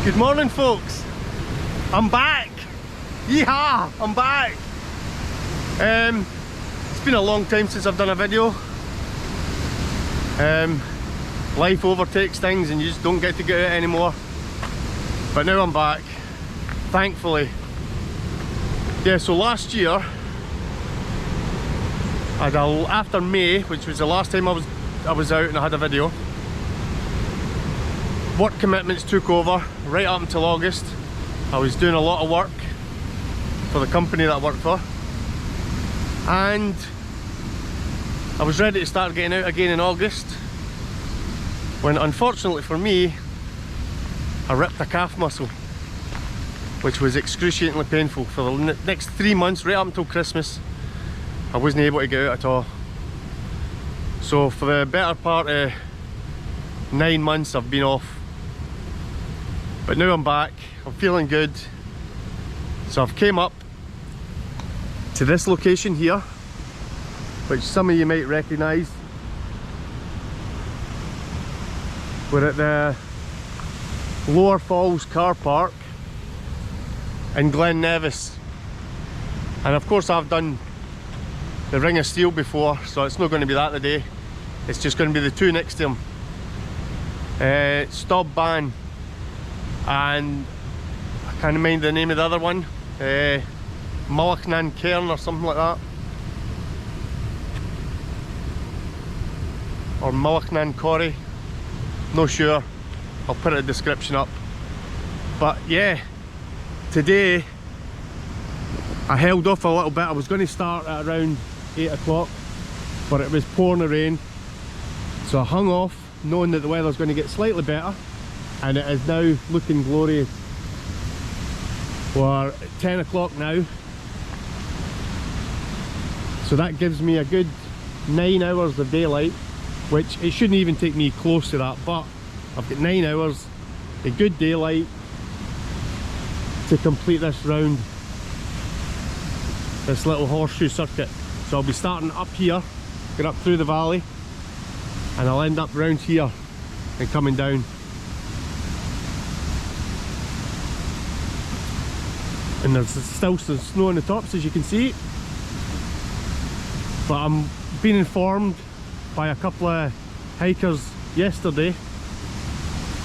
Good morning, folks. I'm back. Yeehaw! I'm back. It's been a long time since I've done a video. Life overtakes things and you just don't get to get out anymore. But now I'm back, thankfully. Yeah, so last year, after May, which was the last time I was out and I had a video, work commitments took over right up until August. I was doing a lot of work for the company that I worked for, and I was ready to start getting out again in August, when unfortunately for me I ripped a calf muscle, which was excruciatingly painful. For the next 3 months, right up until Christmas, I wasn't able to get out at all. So for the better part of 9 months I've been off. But now I'm back, I'm feeling good. So I've came up to this location here, which some of you might recognise. We're at the Lower Falls car park in Glen Nevis. And of course I've done the Ring of Steel before, so it's not going to be that today. It's just going to be the two next to him. Stob and I can't remember the name of the other one. Mullach nan Coirean or something like that. Or Mullach nan Coirean. No sure. I'll put a description up. But yeah, today I held off a little bit. I was going to start at around 8 o'clock, but it was pouring the rain. So I hung off, knowing that the weather's going to get slightly better. And it is now looking glorious. We're at 10 o'clock now. So that gives me a good 9 hours of daylight, which it shouldn't even take me close to that, but I've got 9 hours of good daylight to complete this round, this little horseshoe circuit. So I'll be starting up here, get up through the valley, and I'll end up round here and coming down. And there's still some snow on the tops, as you can see. But I'm being informed by a couple of hikers yesterday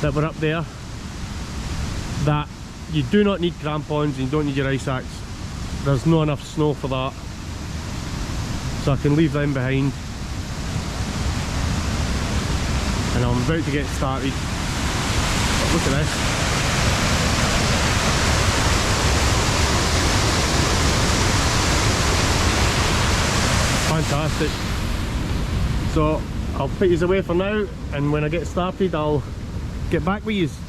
that were up there that you do not need crampons and you don't need your ice axe. There's not enough snow for that, so I can leave them behind. And I'm about to get started. But look at this. Fantastic. So I'll put yous away for now, and when I get started I'll get back with yous.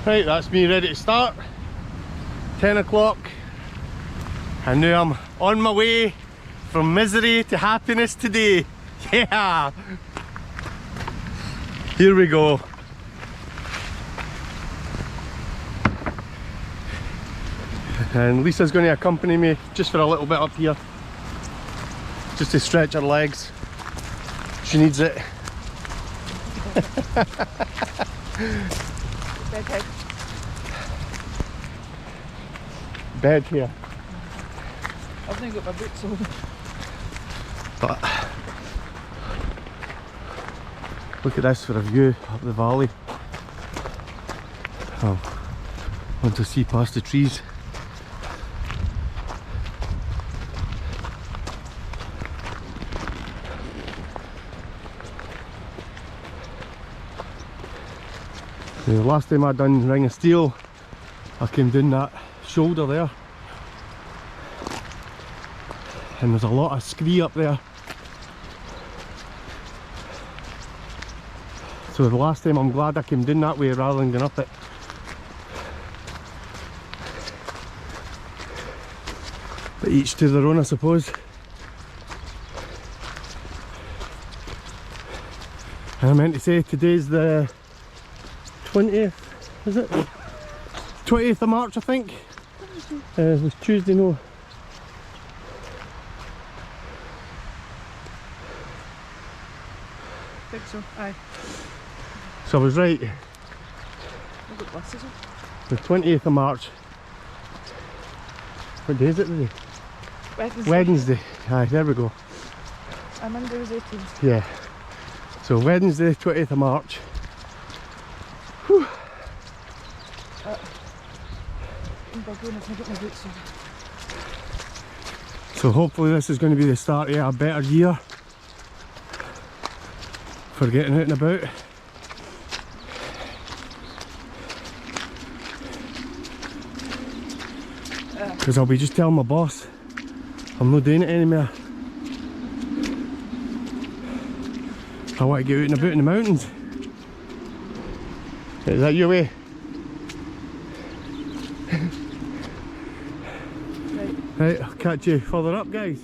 Right, that's me ready to start. 10 o'clock. And now I'm on my way from misery to happiness today. Yeah! Here we go. And Lisa's going to accompany me just for a little bit up here, just to stretch her legs. She needs it. Okay. Bed here. I've now got my boots on. But look at this for a view up the valley. I want to see past the trees. The last time I done Ring of Steel, I came down that shoulder there, and there's a lot of scree up there. So the last time, I'm glad I came down that way rather than going up it. But each to their own, I suppose. And I meant to say, today's the 20th, is it? 20th of March, I think. It was Tuesday, no. I think so, aye. So I was right. I've got glasses on. The 20th of March. What day is it today? Wednesday. Wednesday. Aye, there we go. And Monday was 18th. Yeah. So Wednesday, 20th of March. Whew. I'm bugging if I get my boots on. So hopefully this is going to be the start of a better year for getting out and about. Because I'll be just telling my boss I'm not doing it anymore. I want to get out and about in the mountains. Is that your way? Right, I'll catch you further up, guys.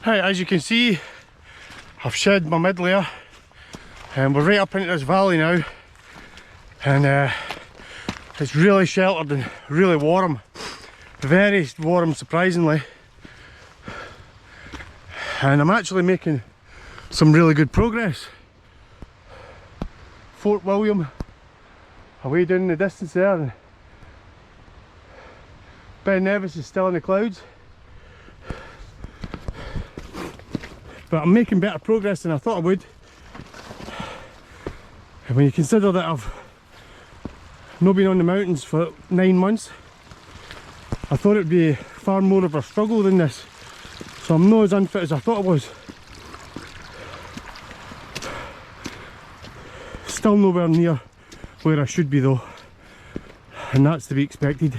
Right, as you can see, I've shed my mid layer and we're right up into this valley now, and it's really sheltered and really warm, very warm surprisingly, and I'm actually making some really good progress. Fort William away down in the distance there, and Glen Nevis is still in the clouds. But I'm making better progress than I thought I would. And when you consider that I've not been on the mountains for 9 months, I thought it would be far more of a struggle than this. So I'm not as unfit as I thought I was. Still nowhere near where I should be though, and that's to be expected.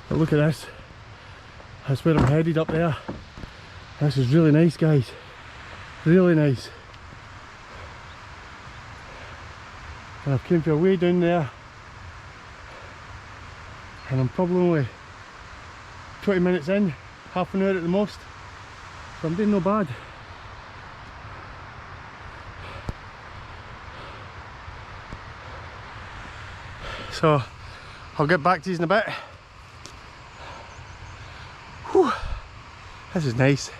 But look at this, that's where I'm headed up there. This is really nice, guys, really nice. And I've came for a way down there, and I'm probably only 20 minutes in, half an hour at the most, so I'm doing no bad. So I'll get back to you in a bit. Whew, this is nice.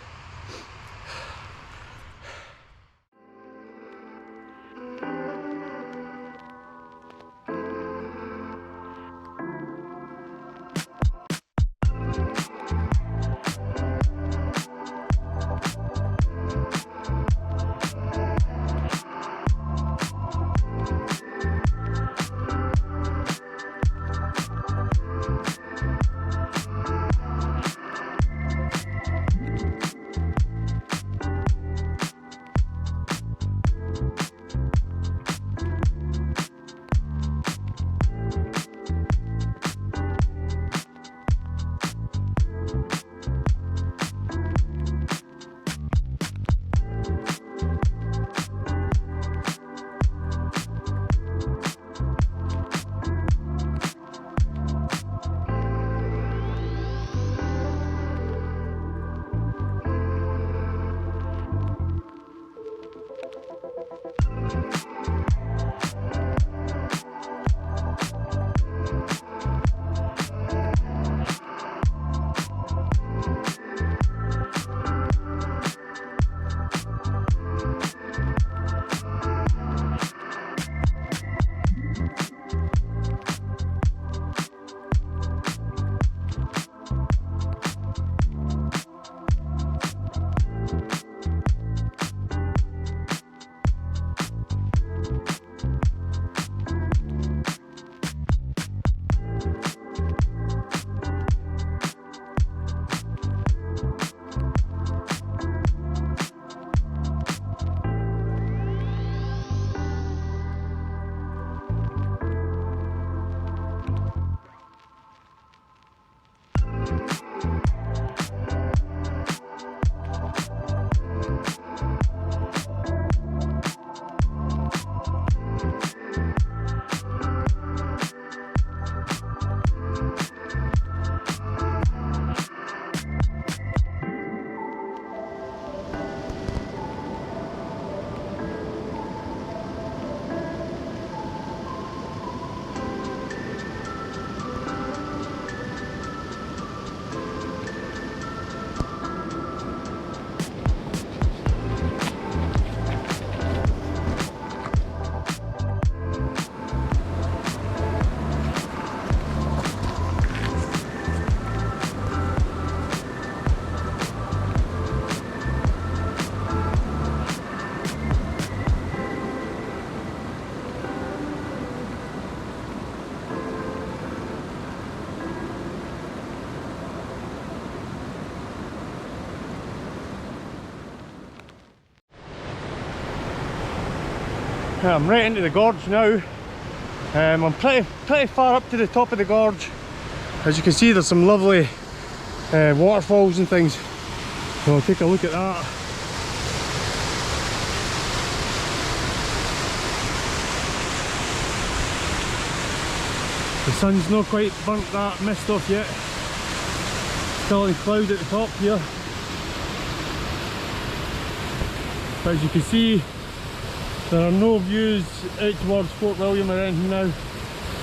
I'm right into the gorge now. I'm pretty far up to the top of the gorge. As you can see, there's some lovely waterfalls and things. So I'll take a look at that. The sun's not quite burnt that mist off yet. Still in cloud at the top here. But as you can see, there are no views out towards Fort William or anything now.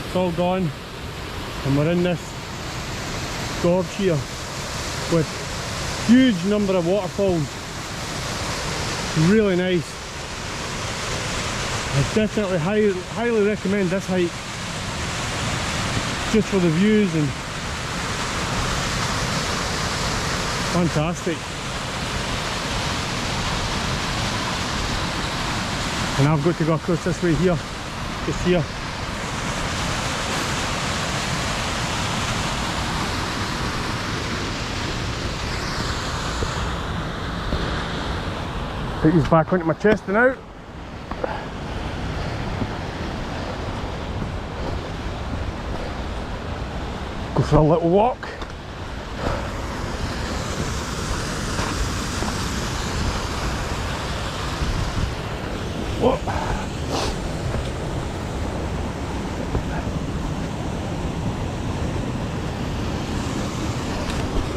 It's all gone. And we're in this gorge here with huge number of waterfalls. Really nice. I definitely highly recommend this hike, just for the views and fantastic. And I've got to go across this way here, just here. Put these back onto my chest and out. Go for a little walk. Whoa.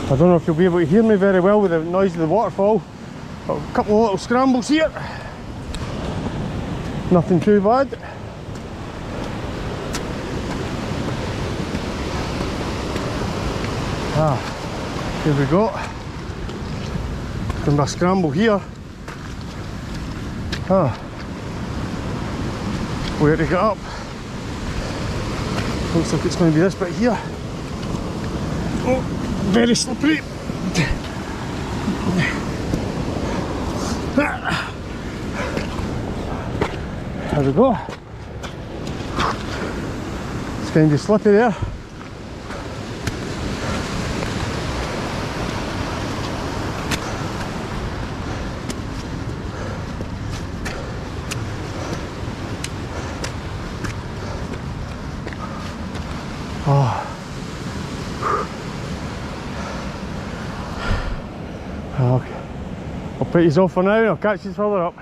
I don't know if you'll be able to hear me very well with the noise of the waterfall. Got a couple of little scrambles here. Nothing too bad. Here we go. From the scramble here. Where to get up? Looks like it's going to be this bit here. Oh, very slippery. There we go. It's kind of slippy there. Okay. I'll put these off for now and I'll catch you further up.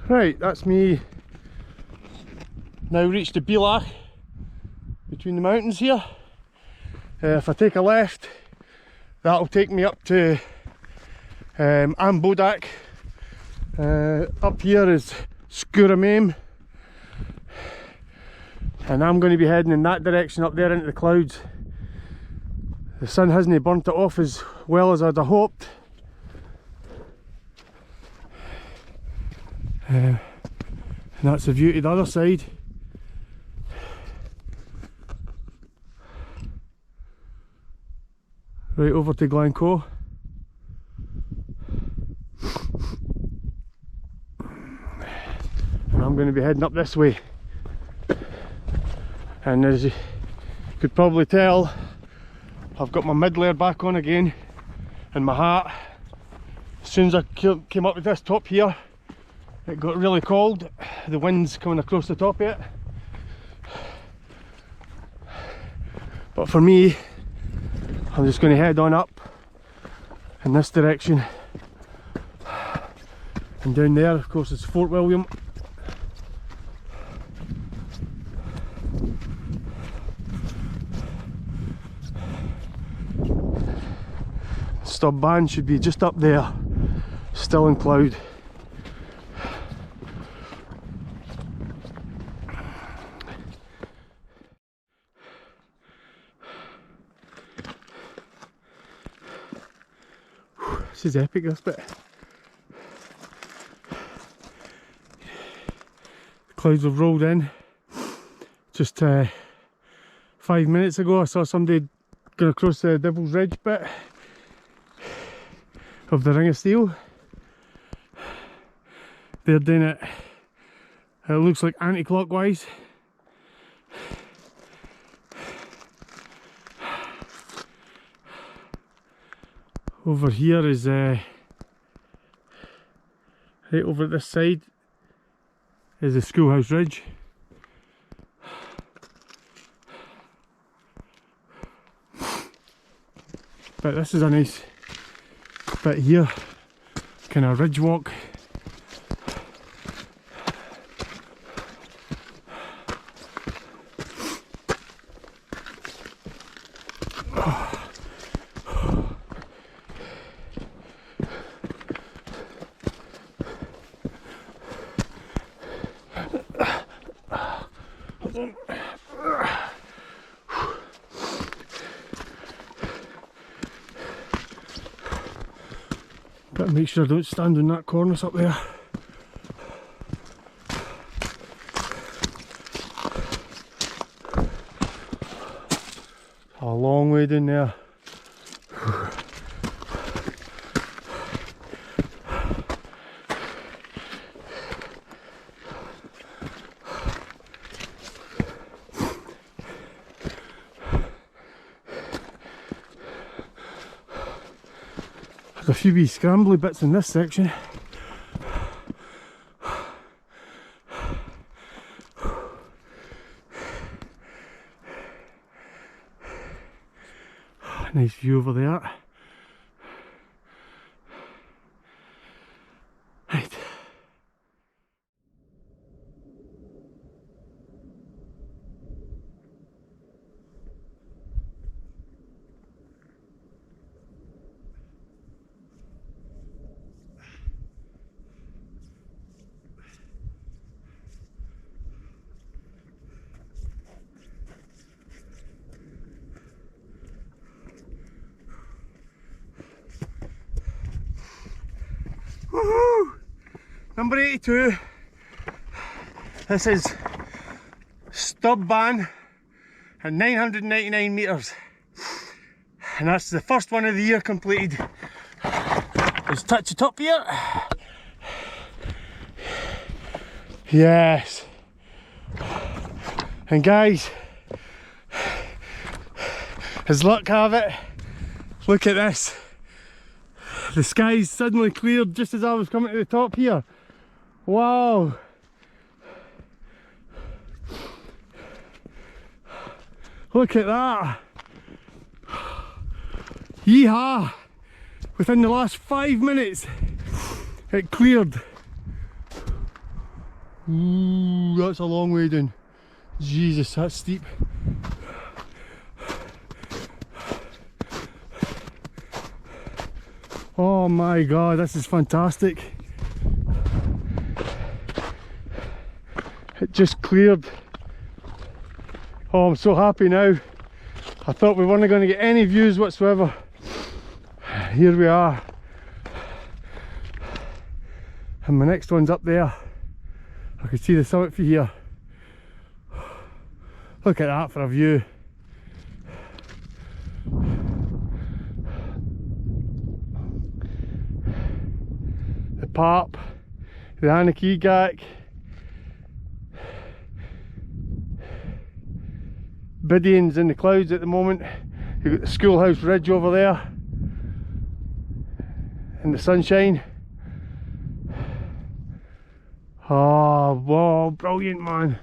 Right, that's me now reached the Mullach between the mountains here. If I take a left, that'll take me up to MR.MAKERS. Up here is Stob, and I'm going to be heading in that direction up there into the clouds. The sun hasn't burnt it off as well as I'd have hoped. And that's the view to the other side. Right over to Glen Nevis. And I'm going to be heading up this way. And as you could probably tell, I've got my mid-layer back on again and my hat. As soon as I came up with this top here, it got really cold. The wind's coming across the top of it. But for me, I'm just going to head on up in this direction. And down there, of course, is Fort William. Stob band should be just up there, still in cloud. This is epic, this bit. The clouds have rolled in. Just 5 minutes ago I saw somebody going across the Devil's Ridge bit of the Ring of Steel. They're doing it, it looks like anti-clockwise. Over here is right over this side is the Schoolhouse Ridge. But this is a nice bit here, kind of ridge walk. Better make sure I don't stand in that cornice up there. A long way down there. There's a few wee scrambly bits in this section. Nice view over there. Right. Woohoo! Number 82. This is Stob band at 999 metres. And that's the first one of the year completed. Let's touch the top here. Yes. And guys, as luck have it, look at this. The skies suddenly cleared just as I was coming to the top here. Wow. Look at that. Yeehaw. Within the last 5 minutes, it cleared. Ooh, that's a long way down. Jesus, that's steep. Oh my god, this is fantastic. It just cleared. Oh, I'm so happy now. I thought we weren't going to get any views whatsoever. Here we are. And my next one's up there. I can see the summit from here. Look at that for a view. The Parp, the Anakigak, Bidian's in the clouds at the moment. You've got the Schoolhouse Ridge over there in the sunshine. Oh, wow, brilliant, man.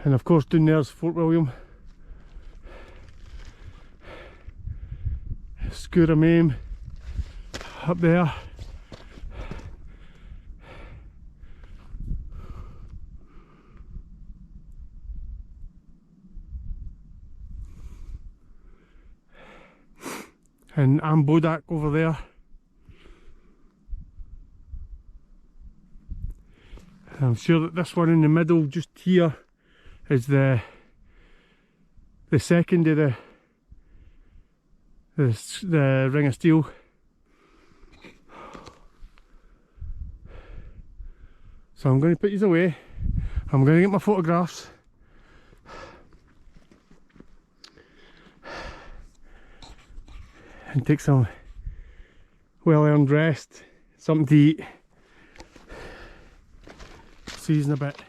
And of course down there's Fort William. Skura Mame up there. And Ambodak over there. And I'm sure that this one in the middle just here is the second of the Ring of Steel. So I'm going to put these away. I'm going to get my photographs. And take some well-earned rest, something to eat. See you in a bit.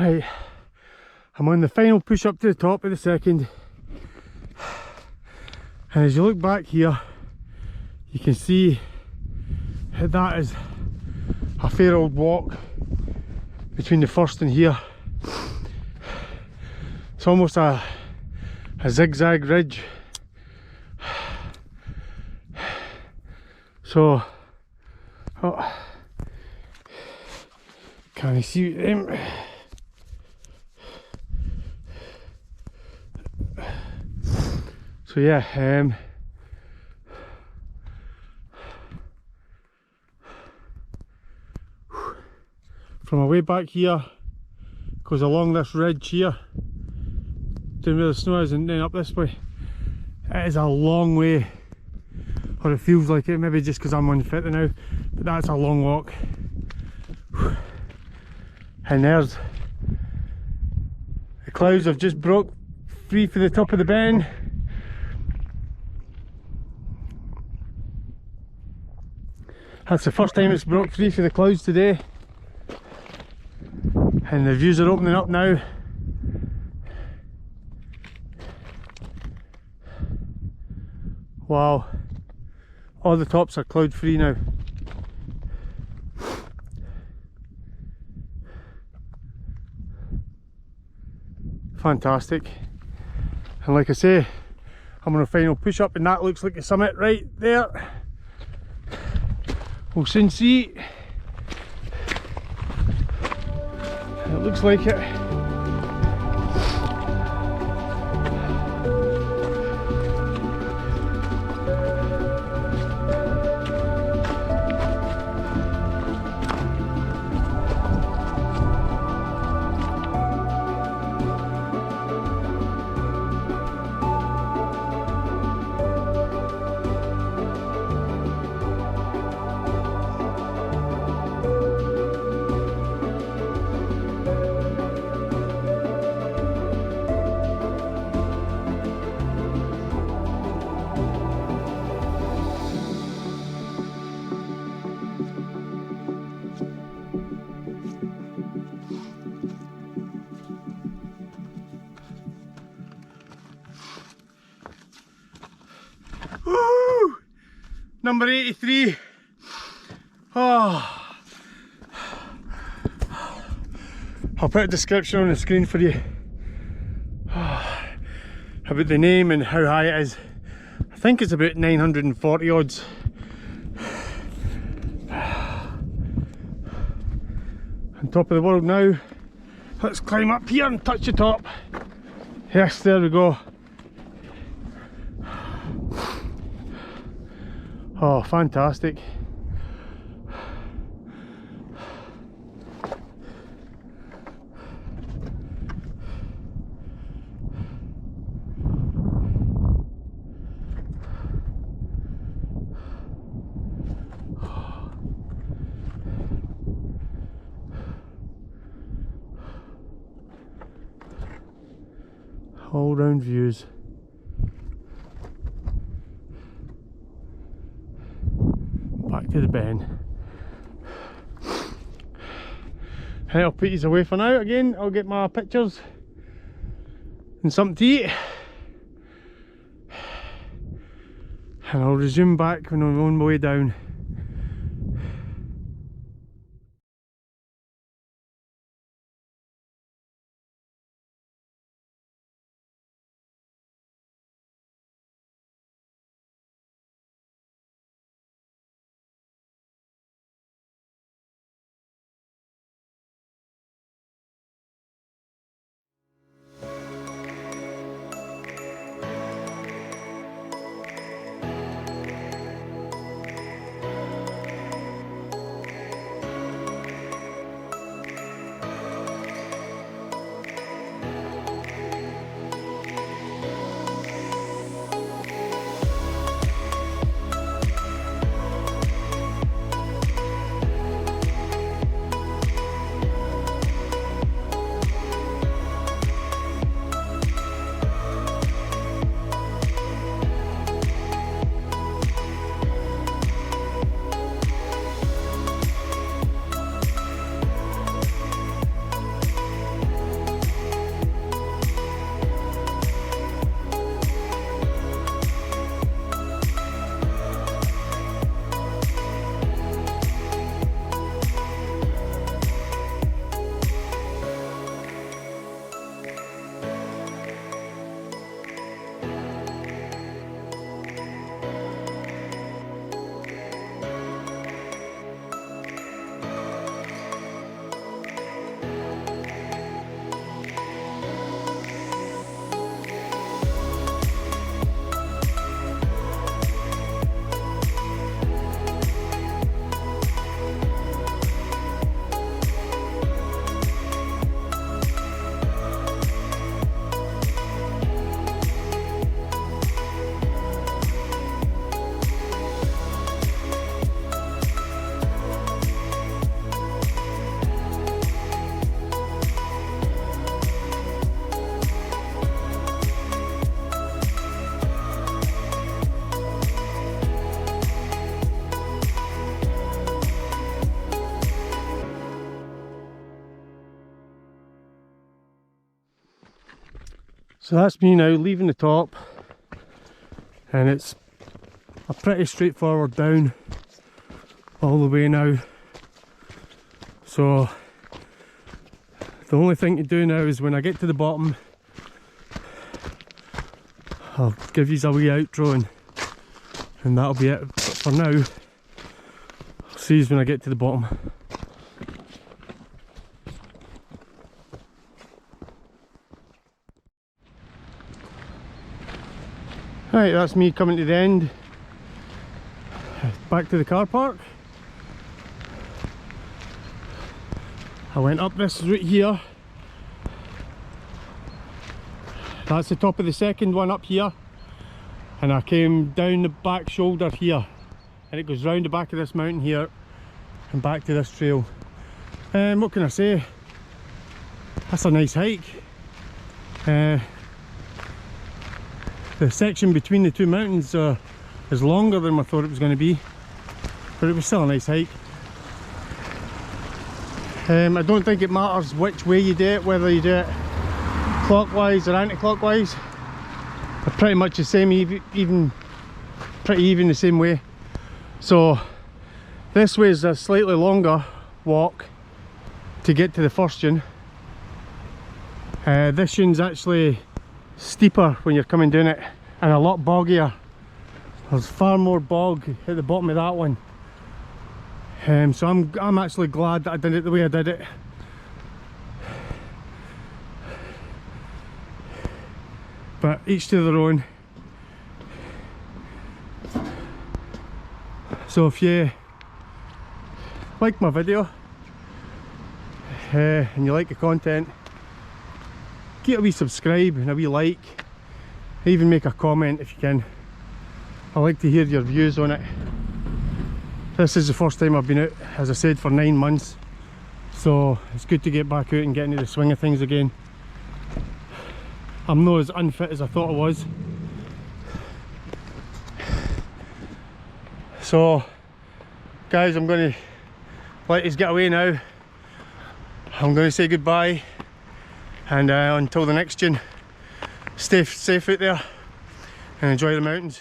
Right, I'm on the final push up to the top of the second, and as you look back here you can see that is a fair old walk between the first and here. It's almost a zigzag ridge. So, oh, can you see them? So yeah, from my way back here, goes along this ridge here, down where the snow is, and then up this way. It is a long way, or it feels like it, maybe just because I'm unfit now, but that's a long walk. And there's the clouds have just broke free for the top of the bend. That's the first time it's broke free for the clouds today. And the views are opening up now. Wow, all the tops are cloud free now. Fantastic. And like I say, I'm on a final push up, and that looks like the summit right there. We'll soon see. It looks like it. Woo! Number 83. Oh. I'll put a description on the screen for you about the name and how high it is. I think it's about 940 odds. On top of the world now. Let's climb up here and touch the top. Yes, there we go. Oh, fantastic. All round views. Back to the bend. I'll put these away for now. Again, I'll get my pictures and something to eat, and I'll resume back when I'm on my way down. So that's me now leaving the top, and it's a pretty straightforward down all the way now. So the only thing to do now is when I get to the bottom, I'll give you a wee outro and that'll be it. But for now, I'll see you when I get to the bottom. Right, that's me coming to the end. Back to the car park. I went up this route here. That's the top of the second one up here. And I came down the back shoulder here. And it goes round the back of this mountain here and back to this trail. What can I say? That's a nice hike. The section between the two mountains is longer than I thought it was going to be, but it was still a nice hike. I don't think it matters which way you do it, whether you do it clockwise or anti-clockwise. They're pretty much the same, pretty even the same way. So this way is a slightly longer walk to get to the first one. This one's actually steeper when you're coming down it and a lot boggier. There's far more bog at the bottom of that one. So I'm actually glad that I did it the way I did it. But each to their own. So if you like my video and you like the content, give a wee subscribe and a wee like, even make a comment if you can. I like to hear your views on it. This is the first time I've been out, as I said, for 9 months, so it's good to get back out and get into the swing of things again. I'm not as unfit as I thought I was. So guys, I'm going to let us get away now. I'm going to say goodbye, and until the next one, stay safe out there and enjoy the mountains.